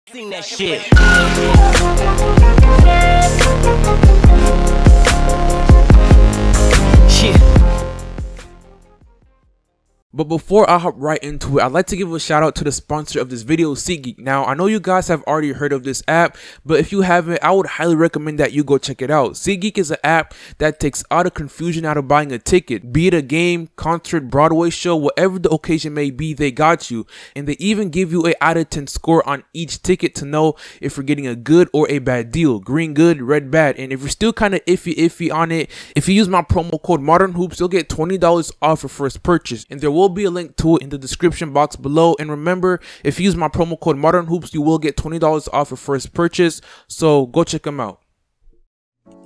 Sing that shit. But before I hop right into it, I'd like to give a shout out to the sponsor of this video, SeatGeek. Now, I know you guys have already heard of this app, but if you haven't, I would highly recommend that you go check it out. SeatGeek is an app that takes all the confusion out of buying a ticket. Be it a game, concert, Broadway show, whatever the occasion may be, they got you. And they even give you a out of 10 score on each ticket to know if you're getting a good or a bad deal. Green good, red bad. And if you're still kind of iffy on it, if you use my promo code ModernHoops, you'll get $20 off your first purchase. And there will be a link to it in the description box below. And remember, if you use my promo code ModernHoops, you will get $20 off your first purchase. So go check them out.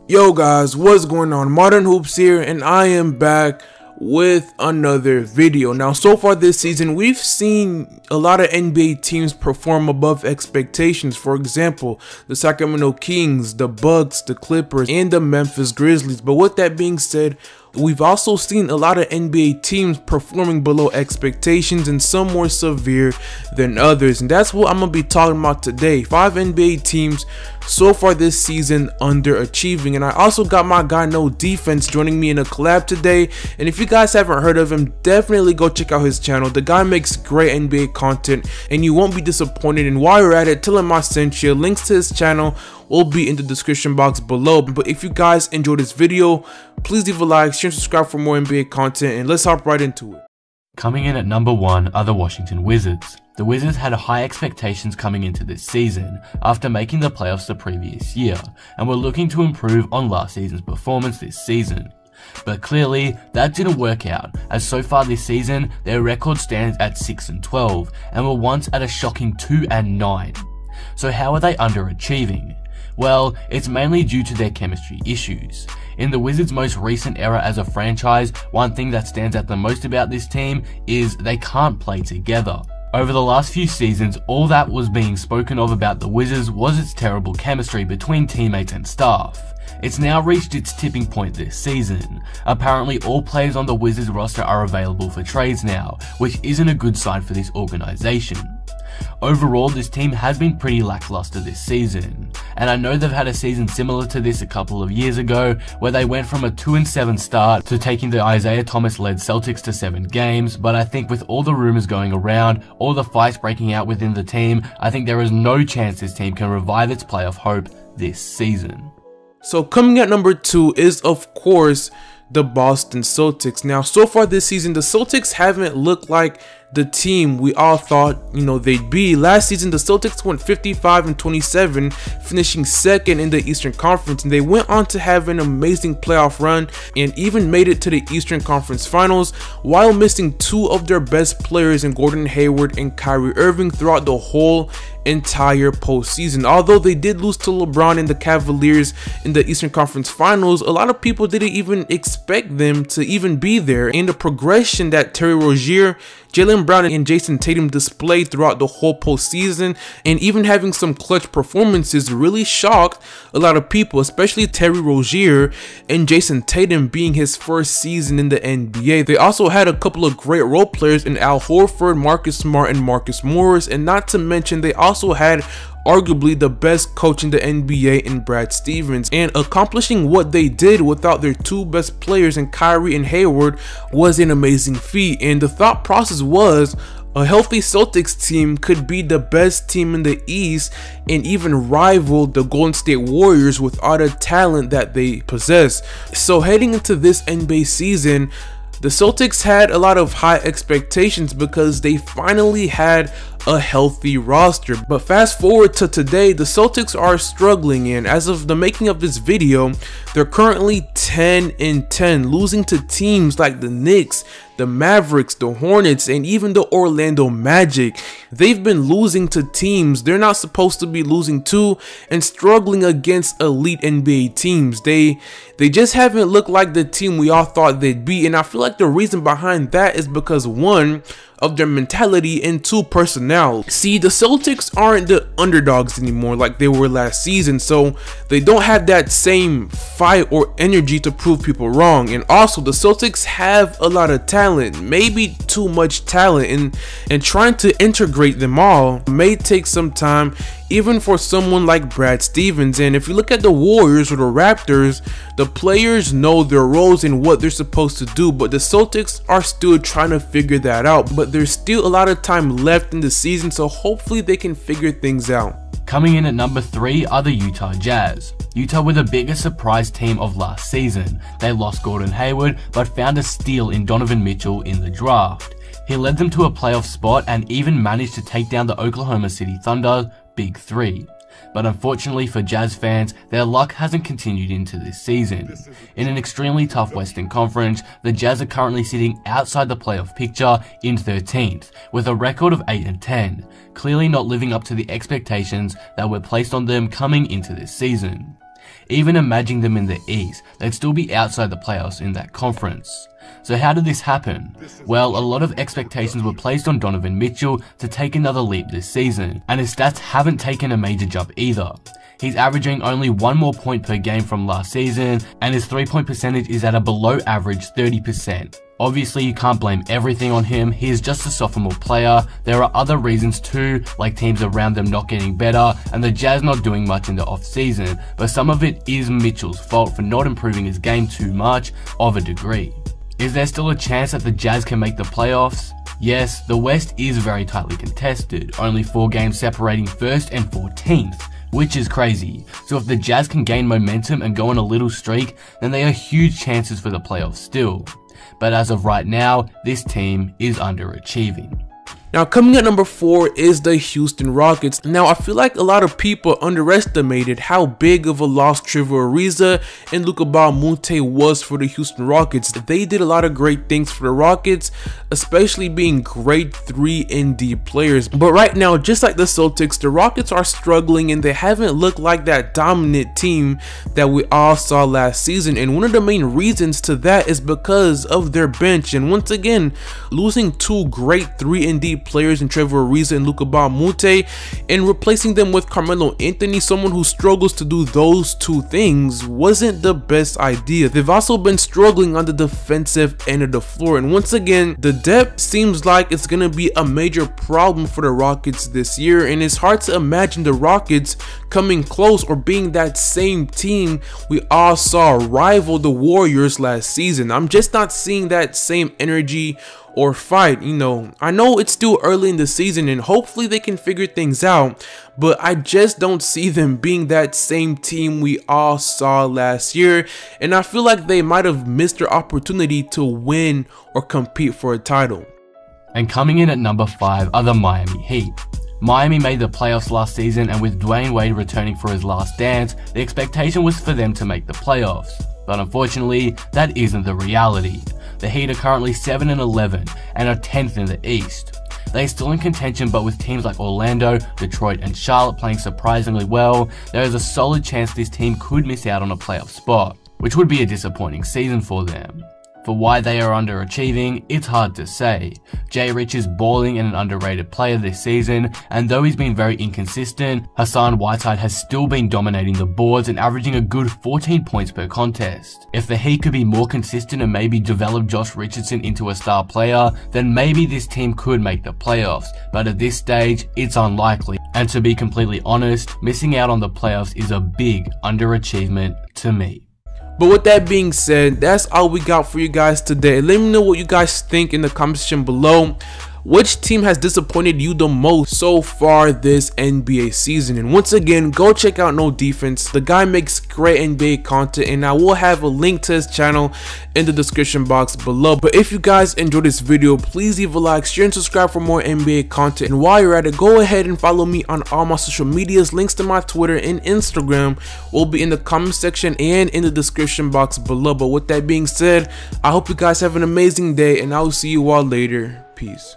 Yo guys, what's going on? ModernHoops here, and I am back with another video. Now, so far this season, we've seen a lot of NBA teams perform above expectations. For example, the Sacramento Kings, the Bucks, the Clippers, and the Memphis Grizzlies. But with that being said, we've also seen a lot of NBA teams performing below expectations, and some more severe than others. And that's what I'm going to be talking about today. 5 NBA teams so far this season underachieving. And I also got my guy NoDefense joining me in a collab today. And if you guys haven't heard of him, definitely go check out his channel. The guy makes great NBA content and you won't be disappointed. And while you're at it, tell him I sent you. Links to his channel will be in the description box below. But if you guys enjoyed this video, please leave a like, share, and subscribe for more NBA content, and let's hop right into it. Coming in at number 1 are the Washington Wizards. The Wizards had high expectations coming into this season after making the playoffs the previous year, and were looking to improve on last season's performance this season. But clearly, that didn't work out, as so far this season, their record stands at 6-12, and were once at a shocking 2-9. So how are they underachieving? Well, it's mainly due to their chemistry issues. In the Wizards' most recent era as a franchise, one thing that stands out the most about this team is they can't play together. Over the last few seasons, all that was being spoken of about the Wizards was its terrible chemistry between teammates and staff. It's now reached its tipping point this season. Apparently all players on the Wizards roster are available for trades now, which isn't a good sign for this organization. Overall, this team has been pretty lackluster this season, and I know they've had a season similar to this a couple of years ago, where they went from a 2-7 start to taking the Isaiah Thomas-led Celtics to 7 games, but I think with all the rumors going around, all the fights breaking out within the team, I think there is no chance this team can revive its playoff hope this season. So coming at number 2 is, of course, the Boston Celtics. Now, so far this season, the Celtics haven't looked like the team we all thought, they'd be. Last season, the Celtics went 55-27, finishing 2nd in the Eastern Conference, and they went on to have an amazing playoff run and even made it to the Eastern Conference Finals while missing 2 of their best players in Gordon Hayward and Kyrie Irving throughout the whole entire postseason. Although they did lose to LeBron and the Cavaliers in the Eastern Conference Finals, a lot of people didn't even expect them to even be there. And the progression that Terry Rozier, Jaylen Brown, and Jason Tatum displayed throughout the whole postseason, and even having some clutch performances, really shocked a lot of people, especially Terry Rozier and Jason Tatum being his first season in the NBA. They also had a couple of great role players in Al Horford, Marcus Smart, and Marcus Morris, and not to mention they also had arguably the best coach in the NBA in Brad Stevens. And accomplishing what they did without their 2 best players in Kyrie and Hayward was an amazing feat. And the thought process was a healthy Celtics team could be the best team in the East and even rival the Golden State Warriors with all the talent that they possess. So heading into this NBA season, the Celtics had a lot of high expectations because they finally had a healthy roster. But fast forward to today, the Celtics are struggling, and as of the making of this video, they're currently 10-10, losing to teams like the Knicks, the Mavericks, the Hornets, and even the Orlando Magic. They've been losing to teams they're not supposed to be losing to, and struggling against elite NBA teams. They just haven't looked like the team we all thought they'd be, and I feel like the reason behind that is because, 1, of their mentality, and 2, personnel. See, the Celtics aren't the underdogs anymore like they were last season, so they don't have that same fight or energy to prove people wrong. And also, the Celtics have a lot of talent, maybe too much talent, and trying to integrate them all may take some time even for someone like Brad Stevens. And if you look at the Warriors or the Raptors, the players know their roles and what they're supposed to do, but the Celtics are still trying to figure that out. But there's still a lot of time left in the season, so hopefully they can figure things out. Coming in at number 3 are the Utah Jazz. Utah were the biggest surprise team of last season. They lost Gordon Hayward but found a steal in Donovan Mitchell in the draft. He led them to a playoff spot and even managed to take down the Oklahoma City Thunder's Big Three. But unfortunately for Jazz fans, their luck hasn't continued into this season. In an extremely tough Western Conference, the Jazz are currently sitting outside the playoff picture in 13th, with a record of 8-10, clearly not living up to the expectations that were placed on them coming into this season. Even imagining them in the East, they'd still be outside the playoffs in that conference. So how did this happen? Well, a lot of expectations were placed on Donovan Mitchell to take another leap this season, and his stats haven't taken a major jump either. He's averaging only 1 more point per game from last season, and his 3-point percentage is at a below average 30%. Obviously, you can't blame everything on him. He is just a sophomore player. There are other reasons too, like teams around them not getting better and the Jazz not doing much in the off-season, but some of it is Mitchell's fault for not improving his game too much of a degree. Is there still a chance that the Jazz can make the playoffs? Yes, the West is very tightly contested, only 4 games separating 1st and 14th, which is crazy. So if the Jazz can gain momentum and go on a little streak, then they are huge chances for the playoffs still. But as of right now, this team is underachieving. Now coming at number 4 is the Houston Rockets. Now I feel like a lot of people underestimated how big of a loss Trevor Ariza and Luka Baumute was for the Houston Rockets. They did a lot of great things for the Rockets, especially being great 3-and-D players. But right now, just like the Celtics, the Rockets are struggling and they haven't looked like that dominant team that we all saw last season. And one of the main reasons to that is because of their bench. And once again, losing 2 great 3-and-D players in Trevor Ariza and Luka Baumute and replacing them with Carmelo Anthony, someone who struggles to do those 2 things, wasn't the best idea. They've also been struggling on the defensive end of the floor, and once again, the depth seems like it's gonna be a major problem for the Rockets this year, and it's hard to imagine the Rockets coming close or being that same team we all saw rival the Warriors last season. I'm just not seeing that same energy or fight. You know, I know it's still early in the season and hopefully they can figure things out, but I just don't see them being that same team we all saw last year, and I feel like they might have missed their opportunity to win or compete for a title. And coming in at number 5 are the Miami Heat. Miami made the playoffs last season, and with Dwayne Wade returning for his last dance, the expectation was for them to make the playoffs. But unfortunately, that isn't the reality. The Heat are currently 7-11 and are 10th in the East. They are still in contention, but with teams like Orlando, Detroit and Charlotte playing surprisingly well, there is a solid chance this team could miss out on a playoff spot, which would be a disappointing season for them. For why they are underachieving, it's hard to say. Jay Rich is balling and an underrated player this season, and though he's been very inconsistent, Hassan Whiteside has still been dominating the boards and averaging a good 14 points per contest. If the Heat could be more consistent and maybe develop Josh Richardson into a star player, then maybe this team could make the playoffs, but at this stage, it's unlikely. And to be completely honest, missing out on the playoffs is a big underachievement to me. But with that being said, that's all we got for you guys today. Let me know what you guys think in the comment section below. Which team has disappointed you the most so far this NBA season? And once again, go check out NoDefense. The guy makes great NBA content, and I will have a link to his channel in the description box below. But if you guys enjoyed this video, please leave a like, share, and subscribe for more NBA content. And while you're at it, go ahead and follow me on all my social medias. Links to my Twitter and Instagram will be in the comment section and in the description box below. But with that being said, I hope you guys have an amazing day, and I will see you all later. Peace.